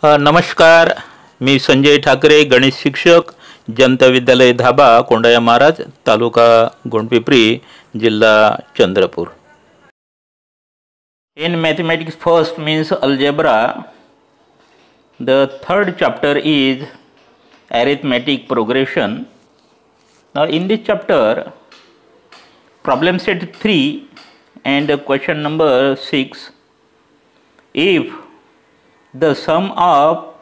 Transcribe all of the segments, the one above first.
नमस्कार. मी संजय ठाकरे, गणित शिक्षक, जनता विद्यालय धाबा, कोंडाया महाराज, तालुका गोंडपिंपरी, जिल्हा Chandrapur. In mathematics first means algebra, the third chapter is arithmetic progression. Now in this chapter, problem set 3 and question number 6, if the sum of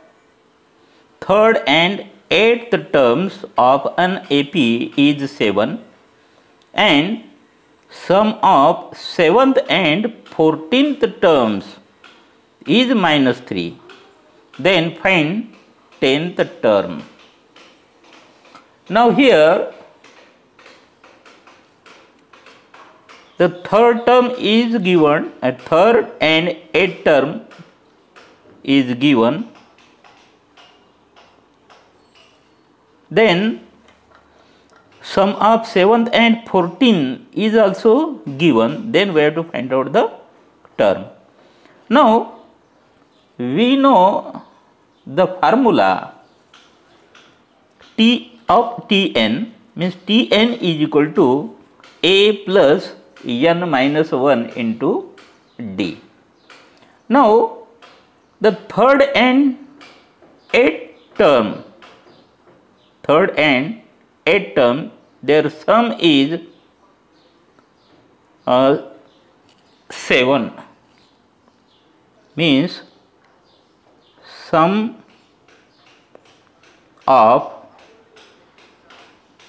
third and eighth terms of an AP is 7 and sum of 7th and 14th terms is -3, then find 10th term. Now here the third term is given, a third and eighth term is given, then sum of 7th and 14 is also given, then we have to find out the term. Now we know the formula T of Tn, means Tn is equal to A plus n minus 1 into D. Now the third and eighth term, their sum is 7, means sum of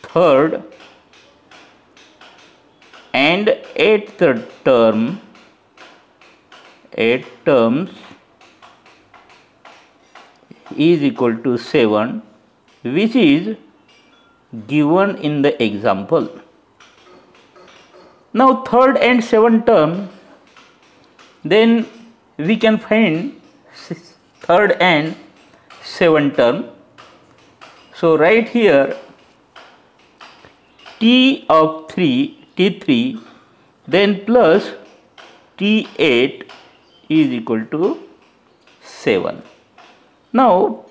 third and eighth terms is equal to 7, which is given in the example. Now third and seventh term, then we can find third and seventh term. So right here T of T3 then plus T8 is equal to 7. Now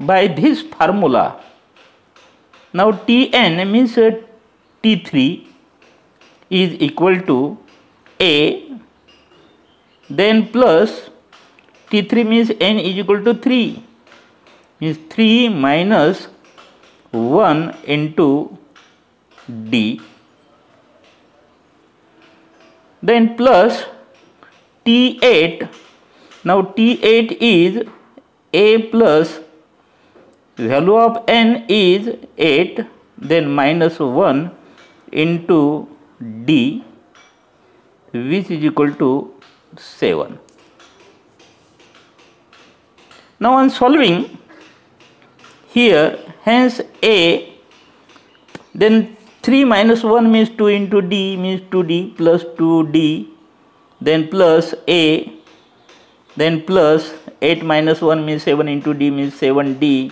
by this formula, now Tn means T3 is equal to A, then plus T3 means n is equal to 3, means 3 minus 1 into D, then plus T8. Now T8 is A plus value of n is 8, then minus 1 into D, which is equal to 7. Now on solving here, hence A, then 3 minus 1 means 2 into D, means 2D plus 2D, then plus A, then plus 8 minus 1 means 7 into D, means 7D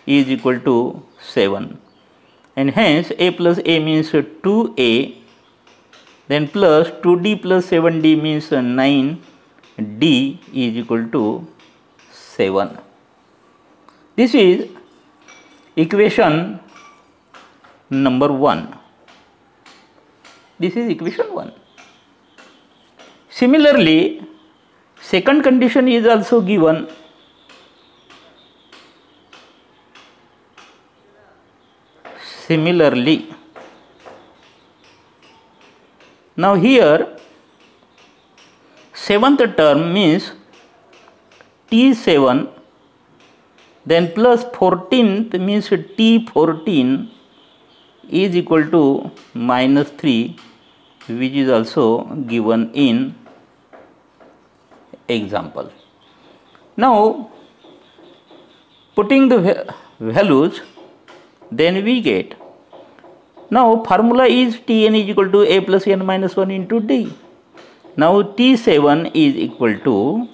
is equal to 7, and hence A plus A means 2A, then plus 2D plus 7D means 9D is equal to 7. This is equation number 1. This is equation 1. Similarly, second condition is also given. Similarly, now here seventh term means T7, then plus 14th means T14 is equal to -3, which is also given in example. Now putting the values, then we get, now formula is Tn is equal to A plus n minus 1 into D. Now T7 is equal to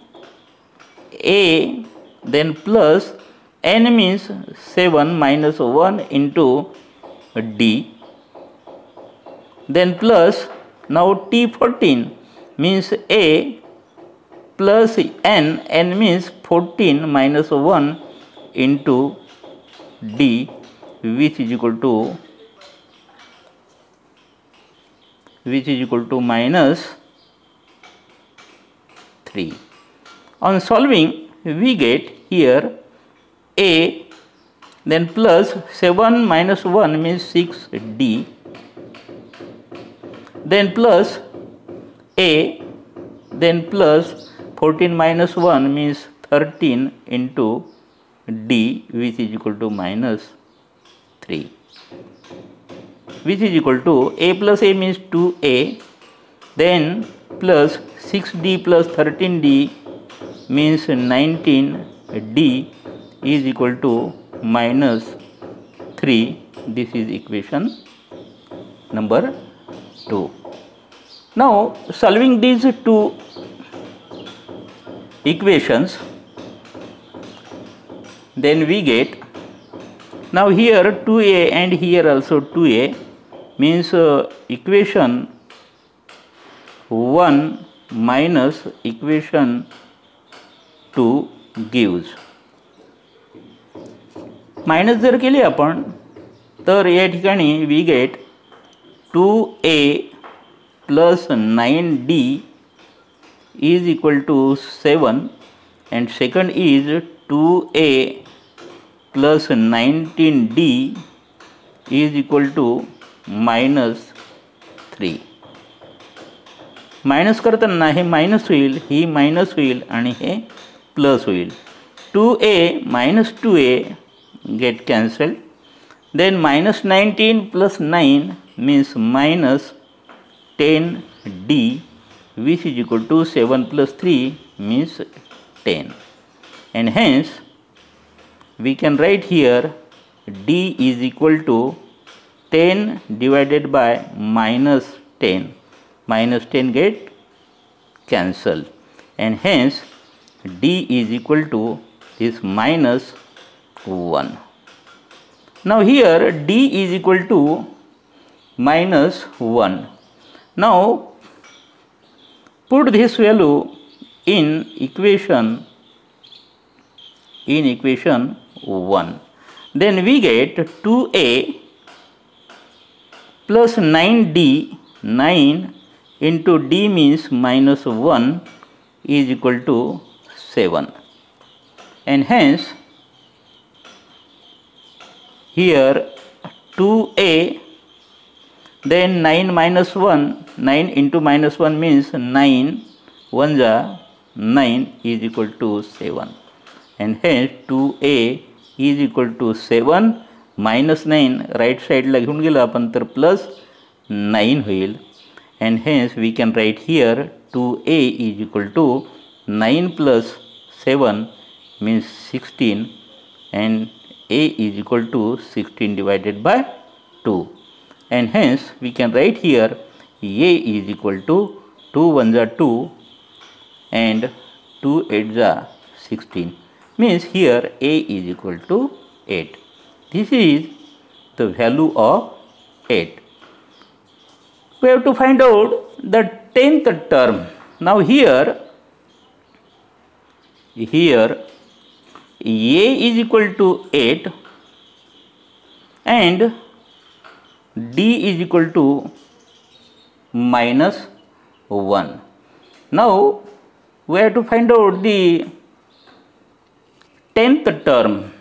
A, then plus n means 7 minus 1 into D, then plus now T14 means A plus n means 14 minus 1 into d, which is equal to minus 3. On solving, we get here a, then plus 7 minus 1 means 6d, then plus a, then plus 14 minus 1 means 13 into d, which is equal to minus 3, which is equal to a plus a means 2a, then plus 6d plus 13d means 19d is equal to minus 3. This is equation number 2. Now solving these two equations, then we get, now here 2a and here also 2a means equation 1 minus equation 2 gives. Minus जर केली आपण तर या ठिकाणी we get 2a plus 9d is equal to 7, and second is 2a plus 19d is equal to minus 3. Minus करताना हे minus होईल, ही minus होईल आणि हे प्लस होईल. 2a minus 2a get cancelled, then minus 19 plus 9 means minus 10d, which is equal to 7 plus 3 means 10, and hence we can write here d is equal to 10 divided by minus 10. Minus 10 get cancelled, and hence d is equal to this minus 1. Now here d is equal to minus 1. Now put this value in equation 1. Then we get 2a plus 9d, 9 into d means minus 1 is equal to 7, and hence here 2a, then 9 minus 1, 9 into minus 1 means 9, 1 ja 9 is equal to 7, and hence 2a is equal to 7 minus 9 right side ला घेऊन गेलो आपण तर plus 9 होईल, and hence we can write here 2a is equal to 9 plus 7 means 16, and a is equal to 16 divided by 2, and hence we can write here a is equal to 2 1 ja 2 and 2 8 ja 16, means here a is equal to 8. This is the value of 8. We have to find out the 10th term. Now here a is equal to 8 and d is equal to minus 1. Now we have to find out the 10th term,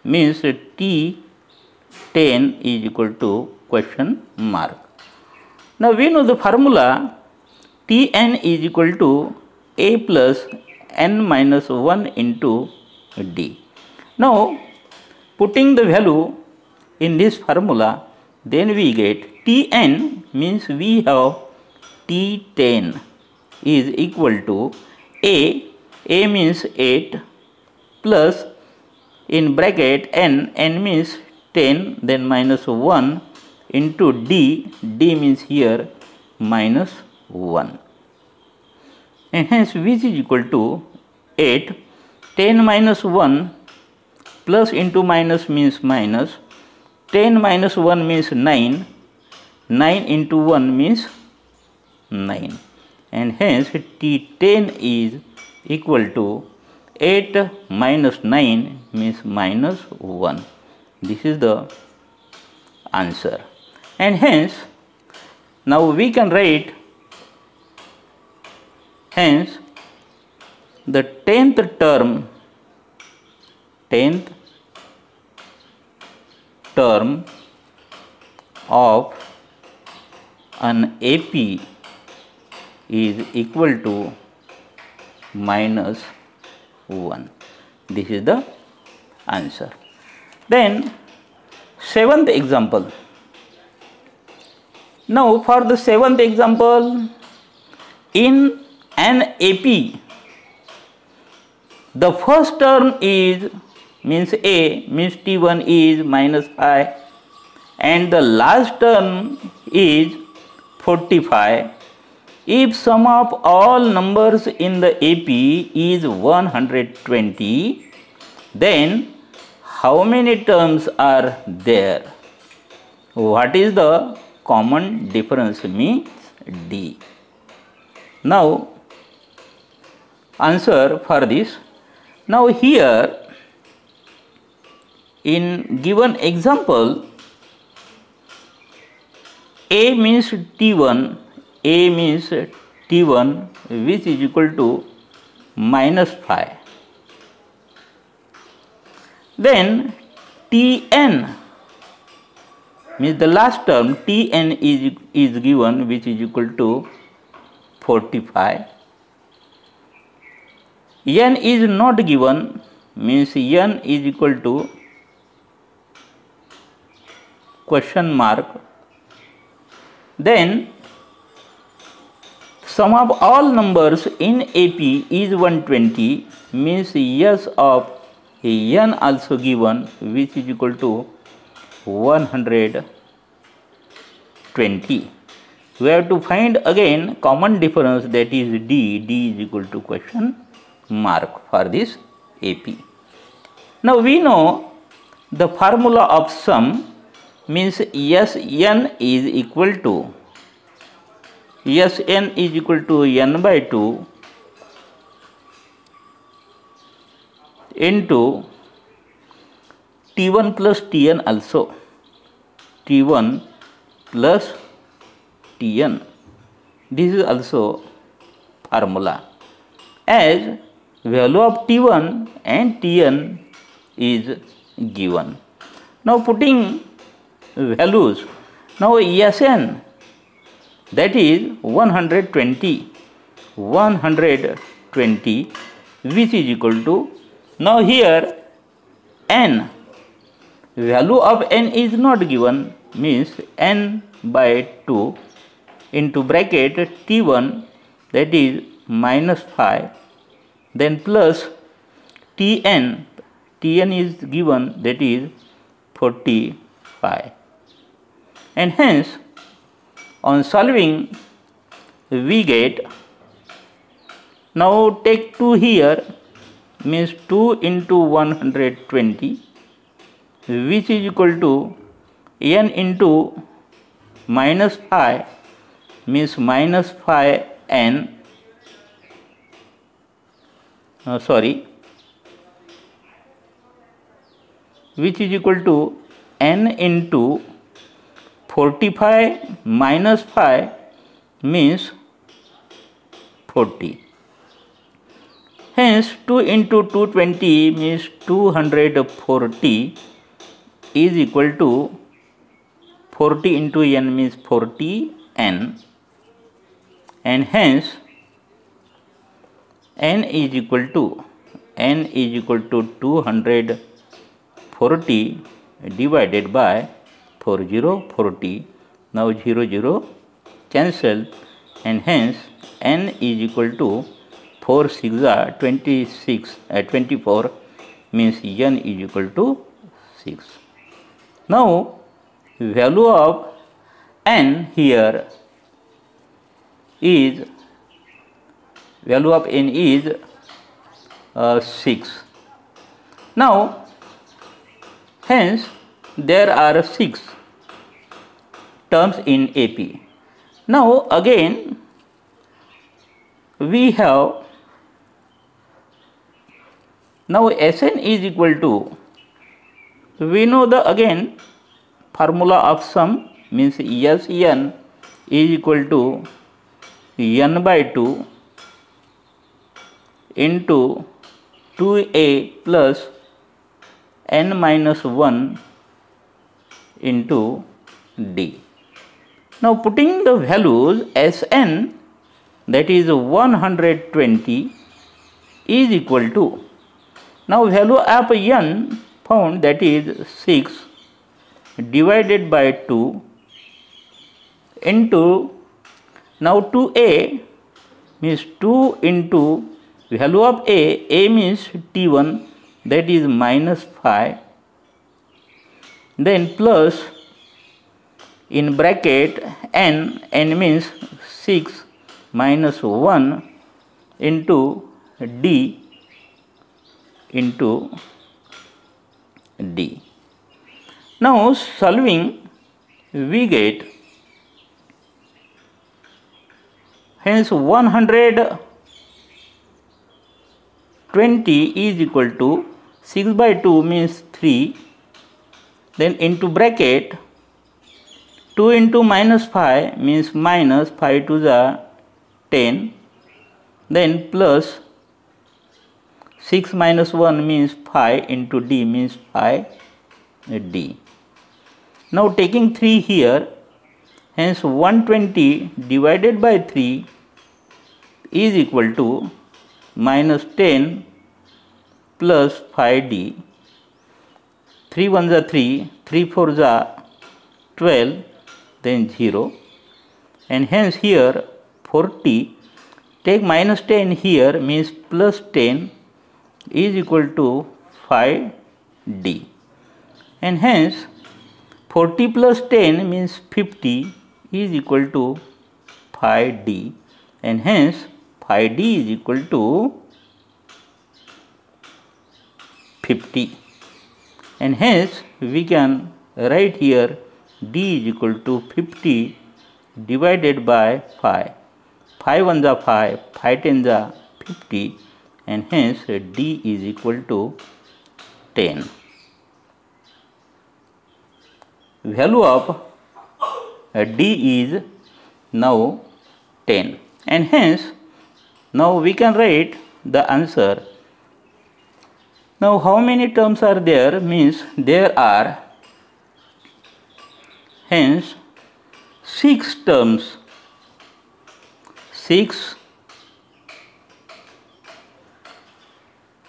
means t10 is equal to question mark. Now we know the formula Tn is equal to a plus n minus 1 into d. Now putting the value in this formula, then we get Tn means we have T10 is equal to a means 8 plus in bracket n means 10, then minus 1 into d means here minus 1, and hence which is equal to 8. 10 minus 1 plus into minus means minus, 10 minus 1 means 9, 9 into 1 means 9, and hence T10 is equal to 8 minus 9 means minus 1. This is the answer. And hence, now we can write, hence the 10th term of an AP is equal to minus 1. This is the answer. Then 7th example. Now for the 7th example, in an AP, the first term is means A means T1 is minus 5 and the last term is 45. If sum of all numbers in the AP is 120, then how many terms are there? What is the common difference means D. Now answer for this. Now here in given example, A means T1 which is equal to minus 5. Then Tn means the last term Tn is given which is equal to 45. N is not given means N is equal to question mark. Then sum of all numbers in AP is 120 means S of N also given which is equal to 120. We have to find again common difference, that is D. D is equal to question mark for this AP. Now we know the formula of sum means Sn is equal to n by 2 into T1 plus Tn also. T1 plus Tn. This is also formula, as value of T1 and Tn is given. Now putting values, now Sn, that is 120 which is equal to, now here n, value of n is not given means n by 2 into bracket T1, that is minus 5, then plus Tn is given, that is 45. And hence on solving we get, now take 2 here means 2 into 120 which is equal to n into minus 5 means minus 5n, which is equal to n into 45 minus 5 means 40. Hence 2 into 220 means 240 is equal to 40 into n means 40n, and hence n is equal to 240 divided by 40. Now 0 cancel, and hence n is equal to 4 6 are 24 means n is equal to 6. Now value of n here is, value of n is 6. Now hence there are 6 terms in AP. Now again we have Now Sn is equal to, we know the again formula of sum means Sn is equal to n by 2 into 2a plus n minus 1 into d. Now putting the values Sn, that is 120, is equal to, now value of n found, that is 6 divided by 2 into, now 2a means 2 into value of a means t1, that is minus 5, then plus in bracket n means 6 minus 1 into d into d. Now solving, we get, hence 120 is equal to 6 by 2 means 3, then into bracket 2 into minus 5 means minus 5 to the 10, then plus 6 minus 1 means 5 into d means 5d. Now taking 3 here, hence 120 divided by 3 is equal to minus 10 plus 5d. 3 1s are 3, 3 4s are 12, then 0, and hence here 40, take minus 10 here means plus 10 is equal to 5d, and hence 40 plus 10 means 50 is equal to 5d, and hence 5d is equal to 50, and hence we can write here d is equal to 50 divided by 5. 5 1s are 5, 5 10s are 50, and hence d is equal to 10. Value of d is now 10, and hence now we can write the answer. Now how many terms are there means there are, hence 6 terms, 6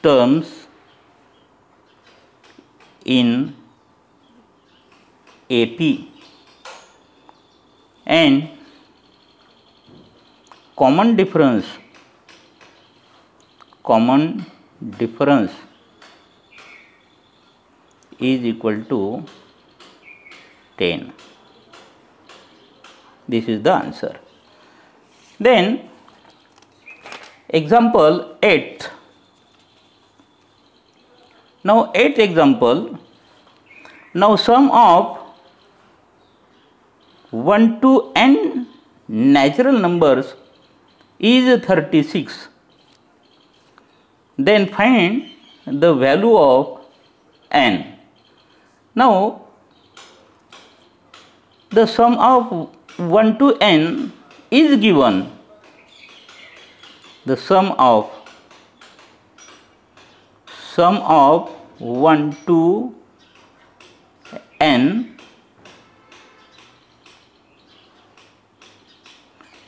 terms in AP, and common difference is equal to 10. This is the answer. Then example 8. Now 8th example, now sum of 1 to n natural numbers is 36. Then find the value of n. Now the sum of 1 to n is given. The sum of 1 to n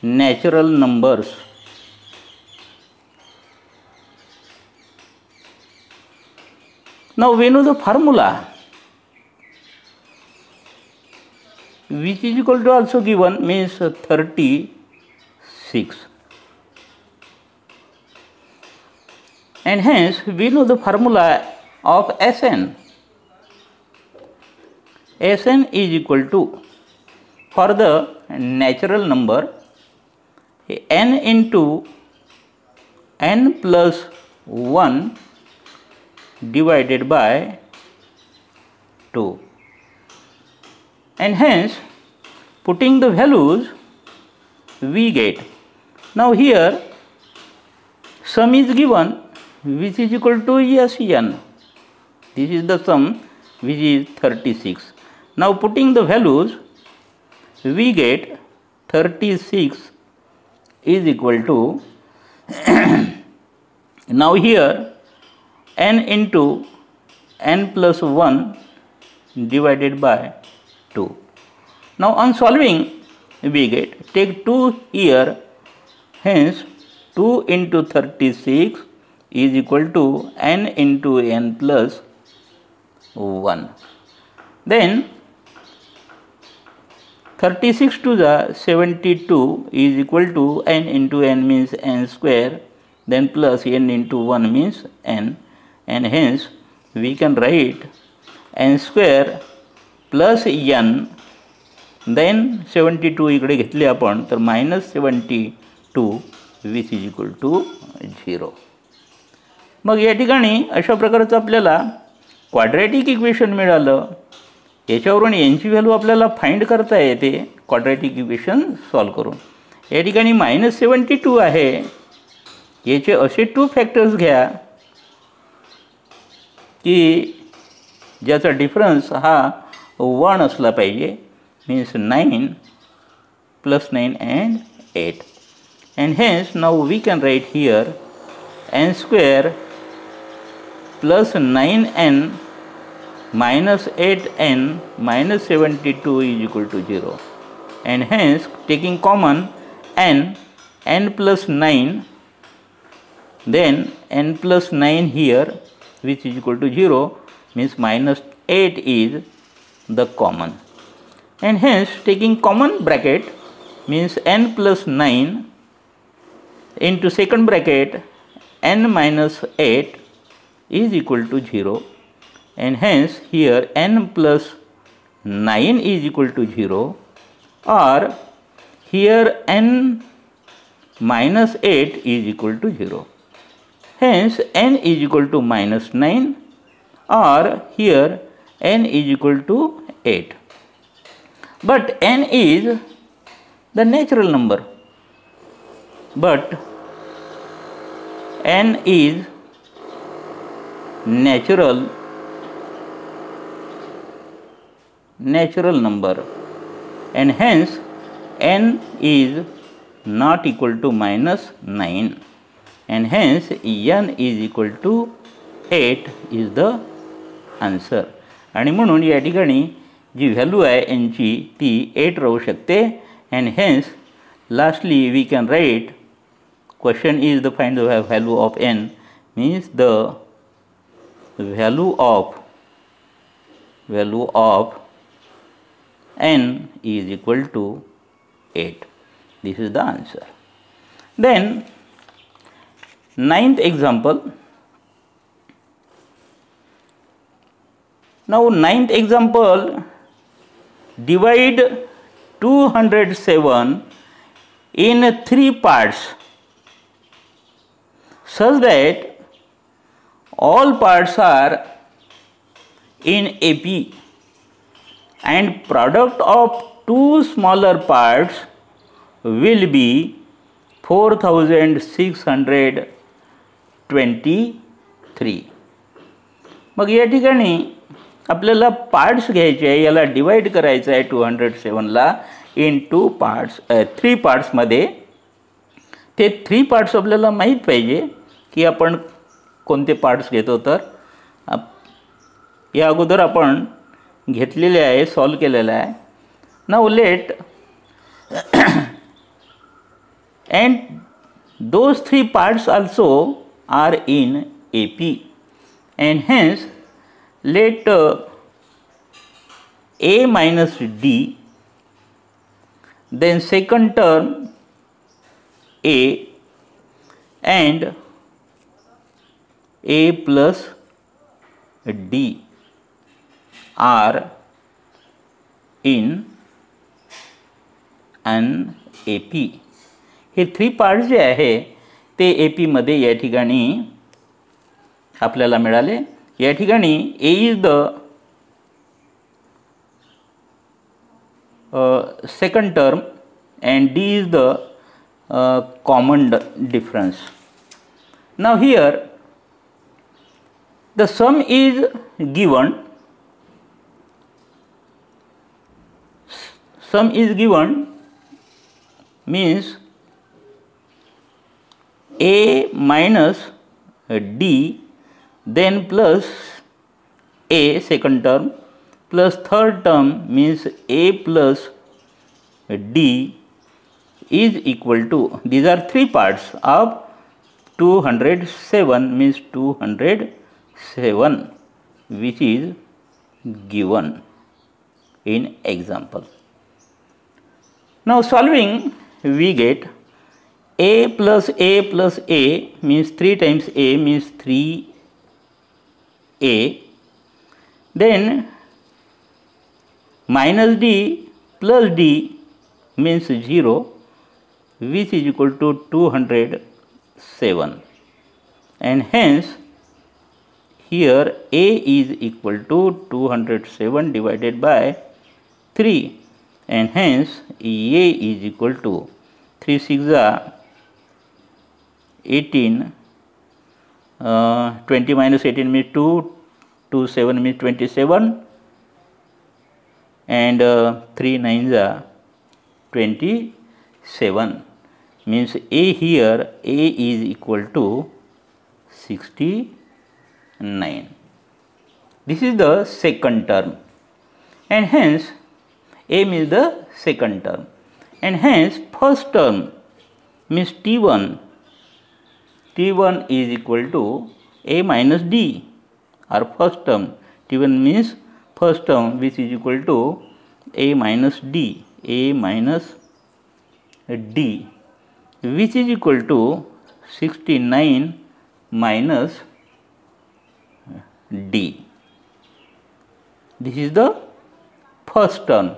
natural numbers. Now we know the formula, which is equal to also given means 36, and hence we know the formula of Sn. Sn is equal to, for the natural number, n into n plus 1 divided by 2, and hence putting the values we get. Now here sum is given which is equal to yes n. This is the sum which is 36. Now putting the values, we get 36 is equal to now here n into n plus 1 divided by 2. Now on solving, we get take 2 here, hence 2 into 36 is equal to n into n plus 1. Then 36 to the 72 is equal to n into n means n square, then plus n into 1 means n, and hence we can write n square plus n, then 72 इकडे घेतले आपण तर -72 which is equal to 0. मग या ठिकाणी अशा प्रकारचं आपल्याला quadratic equation मिळालं. याच्यावरून यांची व्हॅल्यू आपल्याला फाइंड करता येते क्वाड्रॅटिक इक्वेशन सॉल्व करून. या ठिकाणी -72 आहे, याचे असे 2 फॅक्टर्स घ्या की ज्याचा डिफरन्स हा 1 असला पाहिजे, means 9 plus 9 and 8, and hence now we can write here n square plus 9n minus 8n minus 72 is equal to 0, and hence taking common n plus 9, then n plus 9 here which is equal to 0 means minus 8 is the common, and hence taking common bracket means n plus 9 into second bracket n minus 8 is equal to 0, and hence here n plus 9 is equal to 0, or here n minus 8 is equal to 0. Hence n is equal to minus 9, or here n is equal to 8. But n is the natural number, but n is natural number, and hence n is not equal to minus 9, and hence n is equal to 8 is the answer. आणि म्हणून या ठिकाणी जी value आहे n ची ती 8 राहू शकते, and hence lastly we can write question is the find the value of n, means the value of n is equal to 8. This is the answer. Then 9th example. Now 9th example, divide 207 in 3 parts such that all parts are in AP, and product of 2 smaller parts will be 4623. मग या ठिकाणी आपल्याला parts घ्यायचे आहे, याला divide करायचं आहे 207ला इन 2 parts 3 पार्ट्समध्ये. ते 3 parts आपल्याला माहीत पाहिजे की आपण कोणते पार्ट्स घेतो. तर या अगोदर आपण घेतलेले आहे, सॉल्व केलेलं आहे. Now let and those 3 parts also are in AP, and hence let A minus D, then second term A and A plus D are in an AP. हे 3 पार्ट्स जे आहे ते AP मध्ये या ठिकाणी आपल्याला मिळाले. या ठिकाणी A is the second term and D is the common difference. Now here The sum is given. Sum is given means a minus d, then plus a second term, plus third term means a plus d is equal to, these are three parts of 207 means 207, which is given in example. Now solving, we get a plus a means 3 times a means 3a, then minus d plus d means 0, which is equal to 207, and hence here a is equal to 207 divided by 3, and hence a is equal to 3 6 are 18, 20 minus 18 means 2, 2 7 means 27, and 3 9s are 27, means a here a is equal to 69. This is the second term, and hence a means the second term, and hence first term means T1 is equal to a minus d, or first term. T1 means first term, which is equal to a minus d, which is equal to 69 minus d. This is the first term,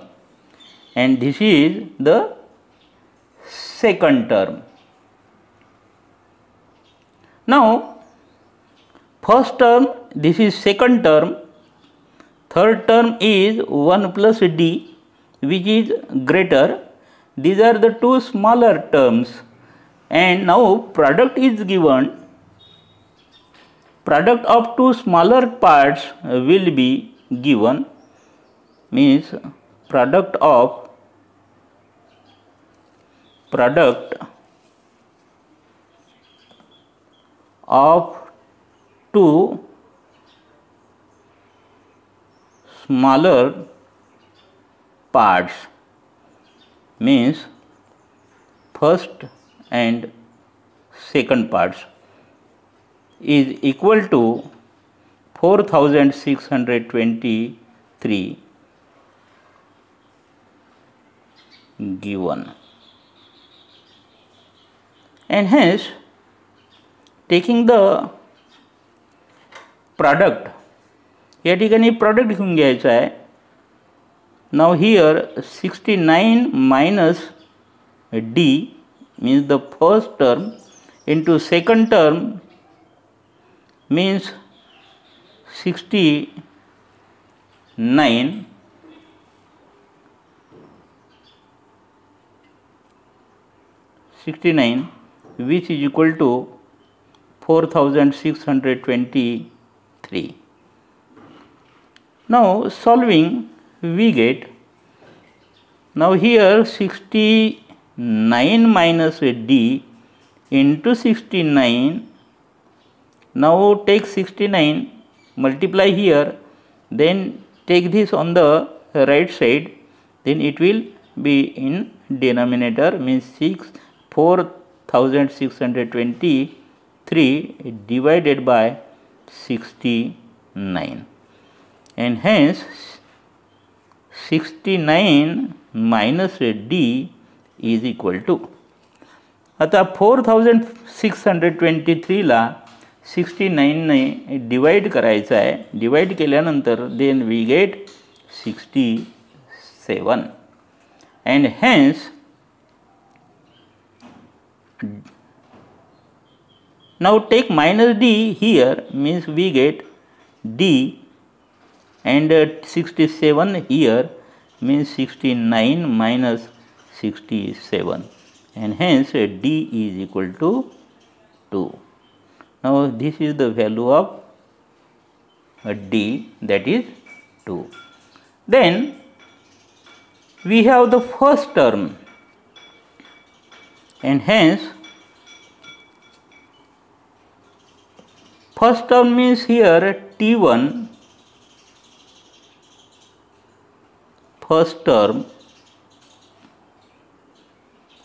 and this is the second term. Now first term, this is second term, third term is 1 plus d, which is greater. These are the two smaller terms, and now product is given. Product of two smaller parts will be given, means product of two smaller parts means first and second parts is equal to 4623 given, and hence taking the product, या ठिकाणी product घेऊन घ्यायचा आहे. Now here 69 minus d means the first term into second term means 69 which is equal to 4623. Now solving, we get, now here 69 minus d into 69, now take 69, multiply here, then take this on the right side, then it will be in denominator, means 4623 divided by 69, and hence 69 minus d is equal to, आता 4623 ला 69 ने divide करायचं आहे. Divide केल्यानंतर then we get 67, and hence now take minus d here, means we get d, and 67 here means 69 minus 67, and hence d is equal to 2. Now this is the value of d, that is 2. Then we have the first term, and hence first term means here T1, first term,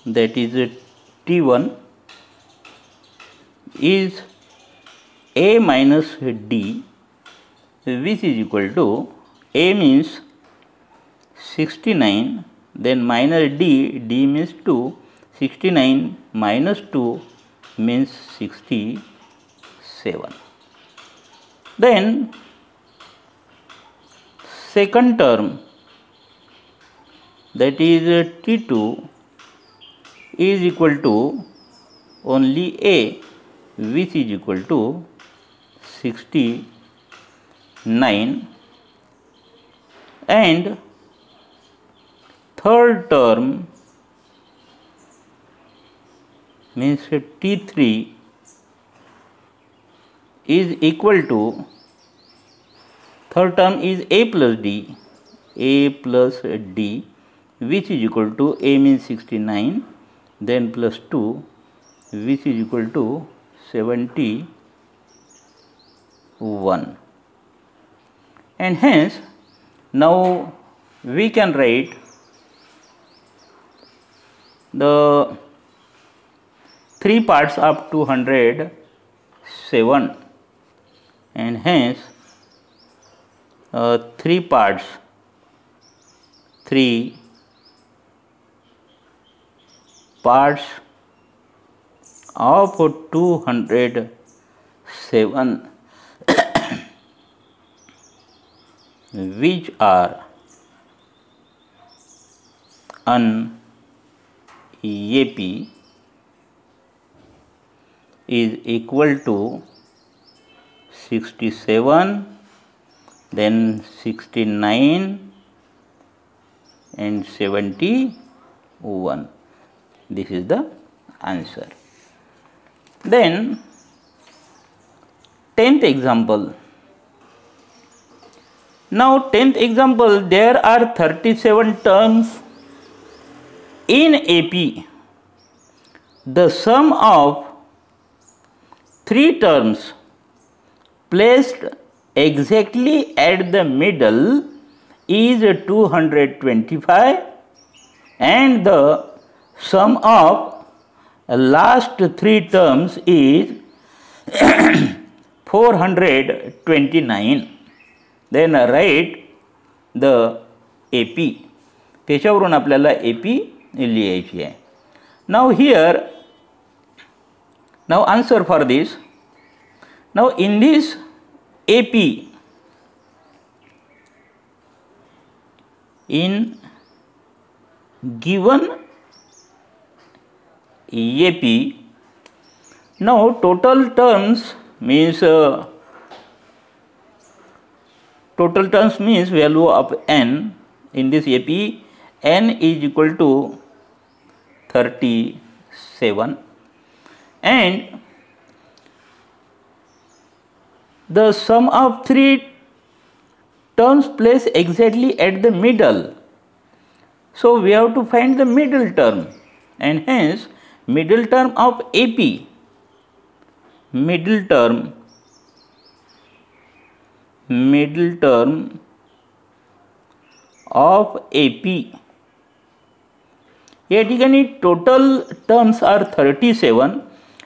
that is T1 is a minus d, which is equal to a means 69, then minus d, d means 2, 69 minus 2 means 67. Then second term, that is T2 is equal to only a, which is equal to 69, and third term means T3 is equal to, third term is a plus d, which is equal to a means 69, then plus 2, which is equal to 71, and hence now we can write the three parts up to 107, and hence three parts of 207 which are un-AP is equal to 67, then 69 and 71. This is the answer. Then 10th example. Now 10th example, there are 37 terms in AP. The sum of three terms placed exactly at the middle is 225, and the sum of last three terms is 429. Then write the AP. त्याच्यावरून आपल्याला AP लिहायची आहे. Now here, now answer for this. Now in this AP, in given AP, now total terms means value of n. In this AP, n is equal to 37, and the sum of three terms placed exactly at the middle. So we have to find the middle term, and hence middle term of AP, middle term of AP. या ठिकाणी total terms are 37.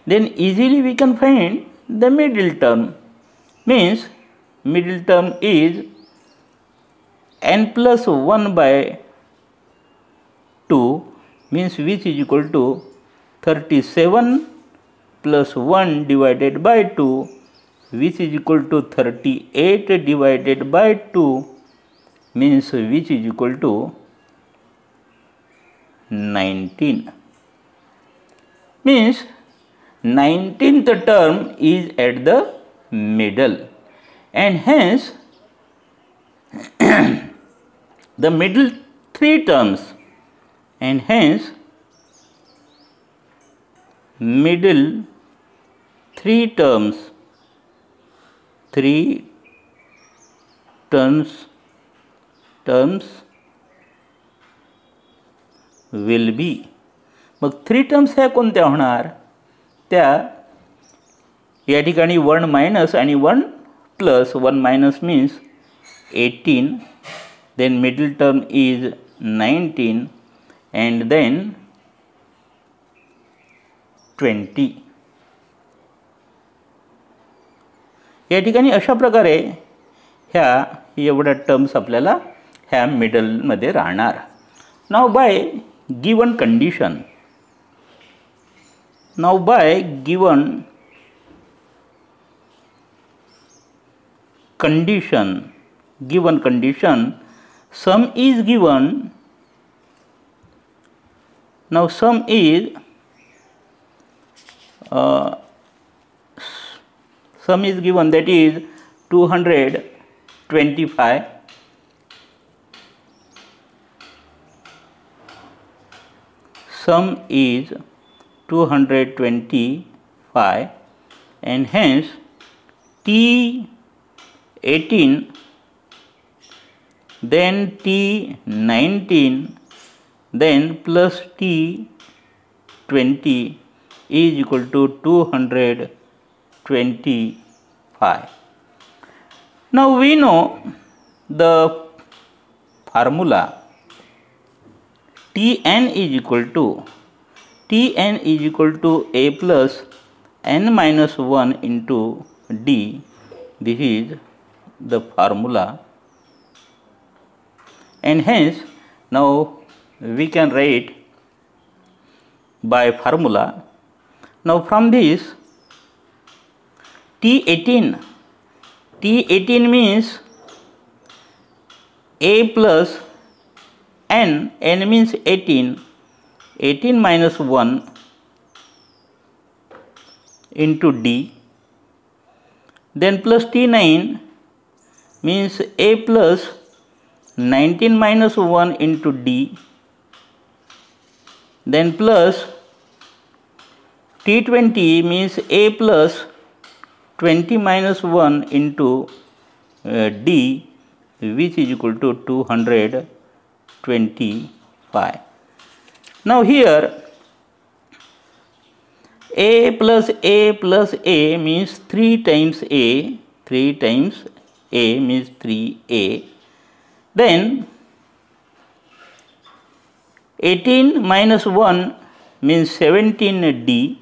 Then easily we can find the middle term. Means middle term is n plus 1 by 2, means which is equal to 37 plus 1 divided by 2, which is equal to 38 divided by 2, means which is equal to 19. Means 19th term is at the middle, and hence the middle three terms, and hence middle three terms terms will be. Mug 3 terms ह्या कोणत्या होणार? त्या या ठिकाणी 1 minus आणि 1 plus. 1 minus means 18, then middle term is 19 and then 20. या ठिकाणी अशा प्रकारे ह्या एवढ्या टर्म्स आपल्याला ह्या मिडलमध्ये राहणार. Now by given condition. Now by given condition sum is given. Now sum is given, that is 225. Sum is 225 and hence T18 then T19 then plus T20 is equal to 225. Now we know the formula. Tn is equal to A plus n minus 1 into D. This is the formula, and hence now we can write by formula. Now from this T18 means A plus n means 18 minus 1 into D, then plus T9 means A plus 19 minus 1 into D, then plus T20 means A plus 20 minus 1 into D, which is equal to 225. Now here A plus A means 3 times A. 3 times A means 3A. Then 18 minus 1 means 17D.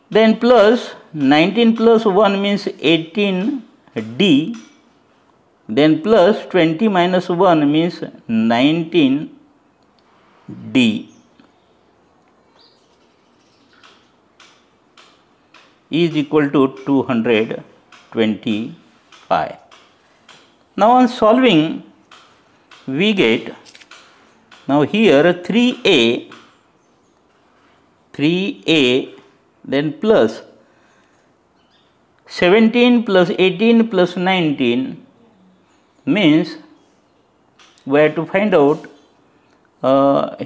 Then plus 19 plus 1 means 18D. Then plus 20 minus 1 means 19D is equal to 225. Now on solving we get, now here 3A then plus 17 plus 18 plus 19 means we have to find out,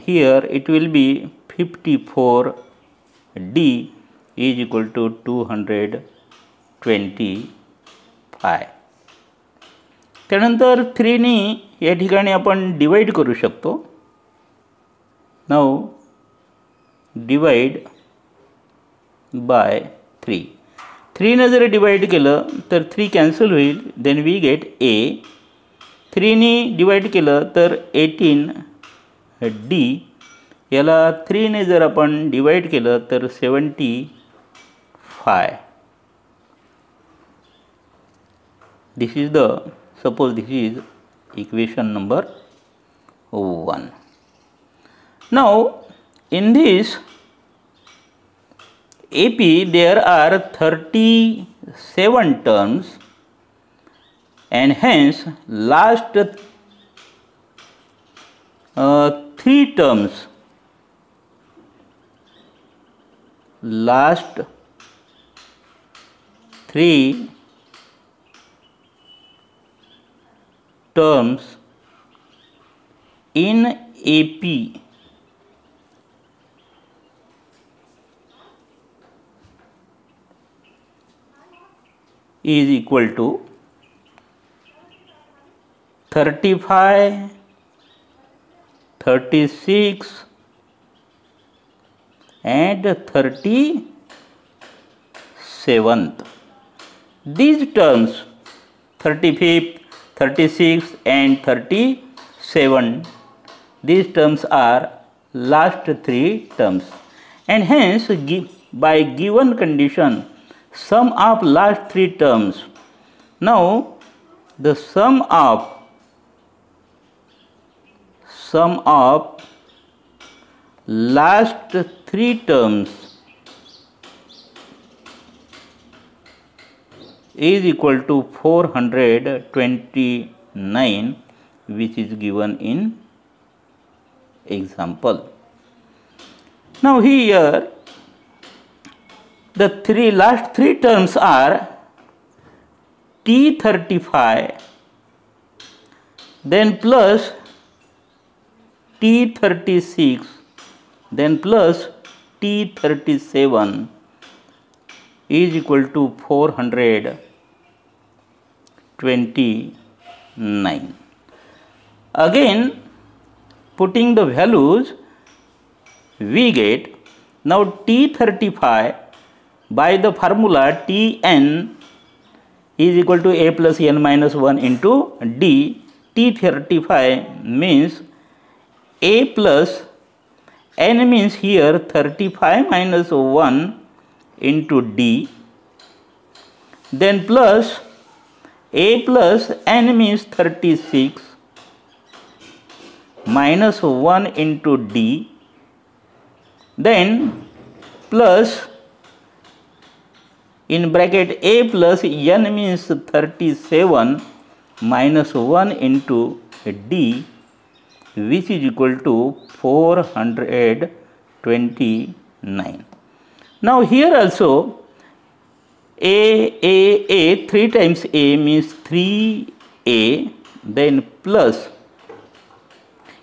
here it will be 54D is equal to 225. त्यानंतर 3 नी या ठिकाणी आपण divide करू शकतो. Now divide by 3. 3 ने जर divide केलं तर 3 कॅन्सल होईल. Then we get A. 3 नी डिवाइड केलं तर 18D. याला 3 ने जर आपण डिवाइड केलं तर 75. This is the, suppose this is equation number 1. Now in this AP there are 37 terms and hence last 3 terms, last 3 terms in AP is equal to 35, 36 and 37th. These terms 35th, 36 and 37, these terms are last three terms, and hence by given condition sum of last three terms. Now the sum of last three terms is equal to 429, which is given in example. Now here the last three terms are T35, then plus T36, then plus T37 is equal to 429. Again putting the values, we get now T35 by the formula Tn is equal to A plus n minus 1 into D. T35 means A plus n means here 35 minus 1 into D, then plus A plus n means 36 minus 1 into D, then plus in bracket A plus n means 37 minus 1 into D, which is equal to 429. Now here also A 3 times A means 3A, then plus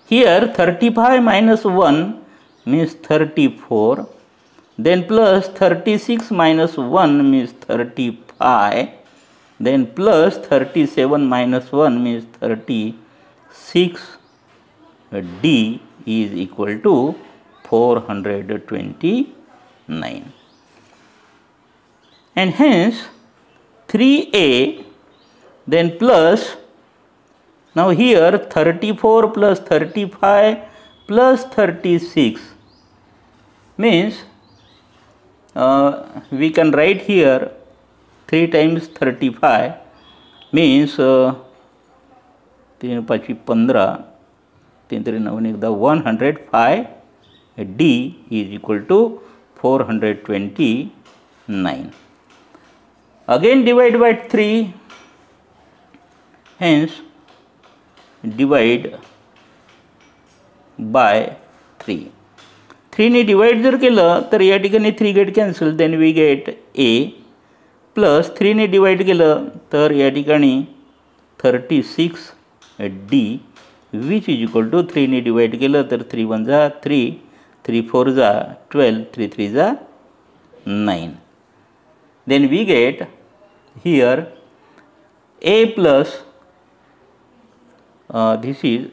here 35 minus 1 means 34, then plus 36 minus 1 means 35, then plus 37 minus 1 means 36. D is equal to 429, and hence 3A, then plus, now here 34 plus 35 plus 36 means we can write here 3 times 35 means 3 5 15, 105. D is equal to 429. Again divide by 3, hence divide by 3. 3 ने divide जर केलं तर या ठिकाणी 3 get cancel, then we get A plus 3 ने divide केलं तर या ठिकाणी 36 D, which is equal to 3 ने डिवाइड केलं तर 3 1 जा 3, 3 4 जा 12, 3 3 जा 9. Then we get here A plus this is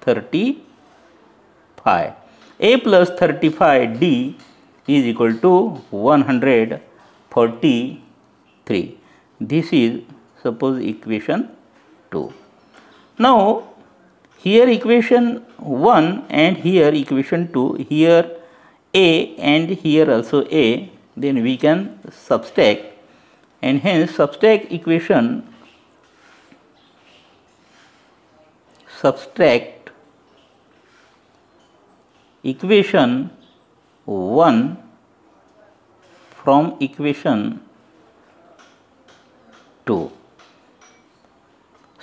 35. A plus 35D is equal to 143. This is suppose equation 2. Now here equation 1 and here equation 2, here A and here also A, then we can subtract, and hence subtract equation 1 from equation 2.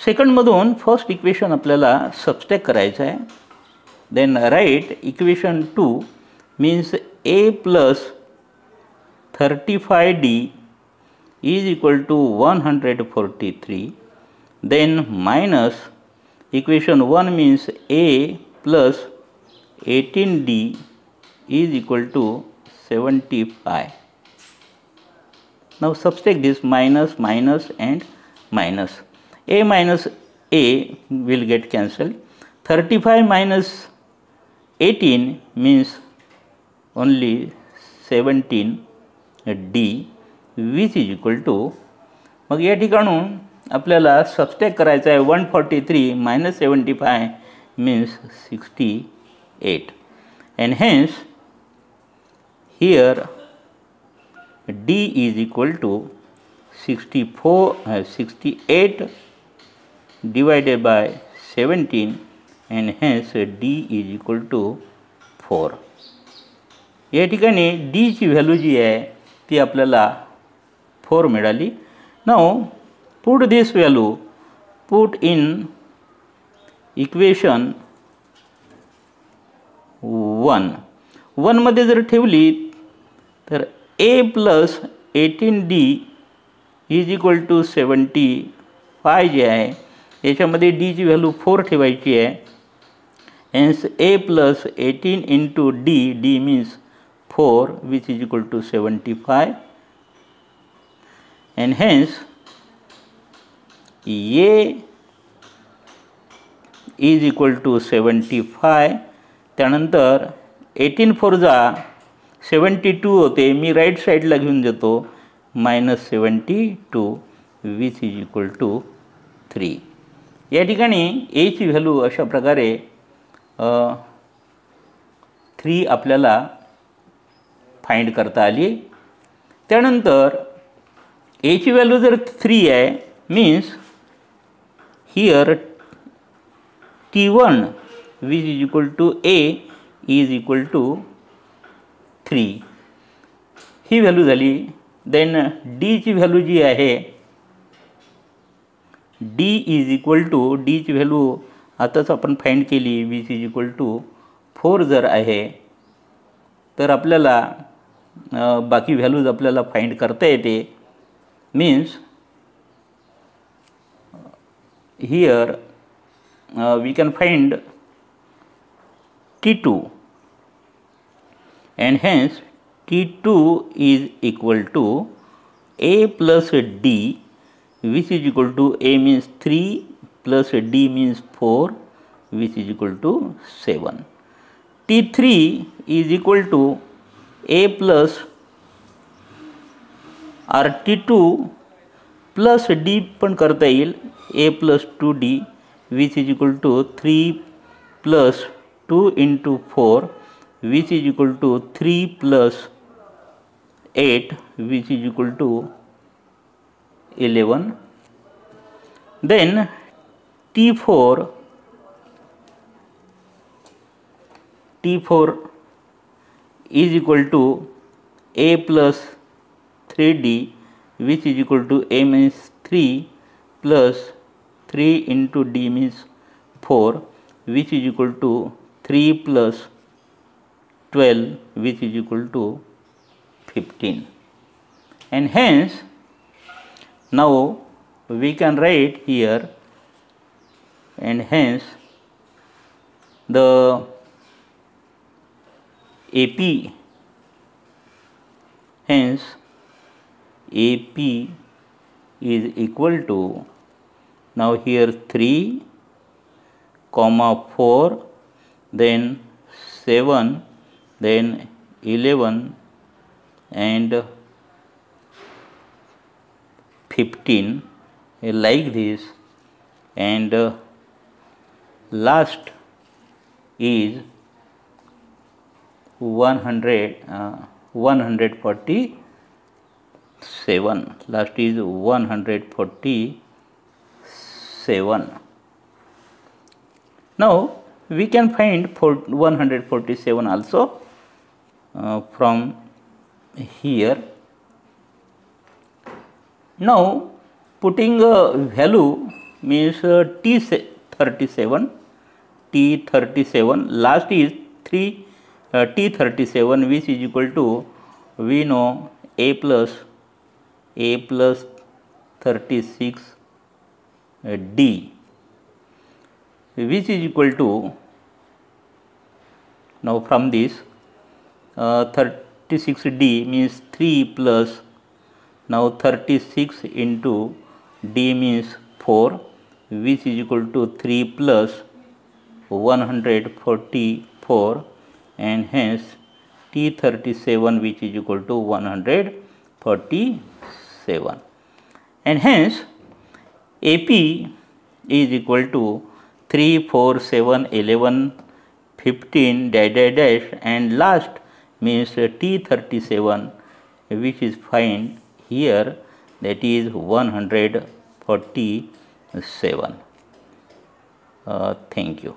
Second मधून first equation आपल्याला subtract करायचं आहे. Then right equation 2 means A plus 35D is equal to 143. Then minus equation 1 means A plus 18D is equal to 75. Now subtract this minus, minus and minus. A minus A will get cancelled. 35 minus 18 means only 17 D, which is equal to, मग या ठिकाणून आपल्याला subtract करायचं आहे 143 minus 75 means 68, and hence here D is equal to 68 divided by 17, and hence D is equal to 4. या ठिकाणी D ची value जी आहे ती आपल्याला 4 मिळाली. Now put this value, put in equation 1 मध्ये जर ठेवली तर A plus 18D is equal to 75 जे आहे याच्यामध्ये D ची व्हॅल्यू 4 ठेवायची आहे. hence A plus 18 into D, D means 4, which is equal to 75, and hence A is equal to 75. त्यानंतर 18 4 जा 72 होते, मी राईट साईडला घेऊन देतो, -72, which is equal to 3. या ठिकाणी A ची व्हॅल्यू अशा प्रकारे 3 आपल्याला फाइंड करता आली. त्यानंतर A ची व्हॅल्यू जर 3 आहे means here T1 which is equal to A is equal to 3 he value झाली. देन D ची व्हॅल्यू जी आहे D is equal to, D ची व्हॅल्यू आताच आपण फाइंड केली, which is equal to 4 जर आहे तर आपल्याला बाकी व्हॅल्यूज आपल्याला फाइंड करता येते. Means here we can find T2, and hence T2 is equal to A plus D, which is equal to A means 3 plus D means 4, which is equal to 7. T3 is equal to A plus or T2 plus D पण करता येईल, A plus 2D, which is equal to 3 plus 2 into 4, which is equal to 3 plus 8, which is equal to 11. Then T4 is equal to A plus 3D, which is equal to A means 3 plus 3 into D means 4, which is equal to 3 plus 12, which is equal to 15. And hence now we can write here, and hence the AP, hence AP is equal to, now here 3, 4, then 7, then 11 and 15 like this, and last is 147. Last is 147. Now we can find 147 also from here. Now putting a value means T37, last is T37, which is equal to, we know A plus 36 D, which is equal to, now from this 36D means 3 plus, now 36 into D means 4, which is equal to 3 plus 144, and hence T37 which is equal to 147, and hence AP is equal to 3, 4, 7, 11, 15 dash dash dash, and last means T37 which is find here, that is 147. Thank you.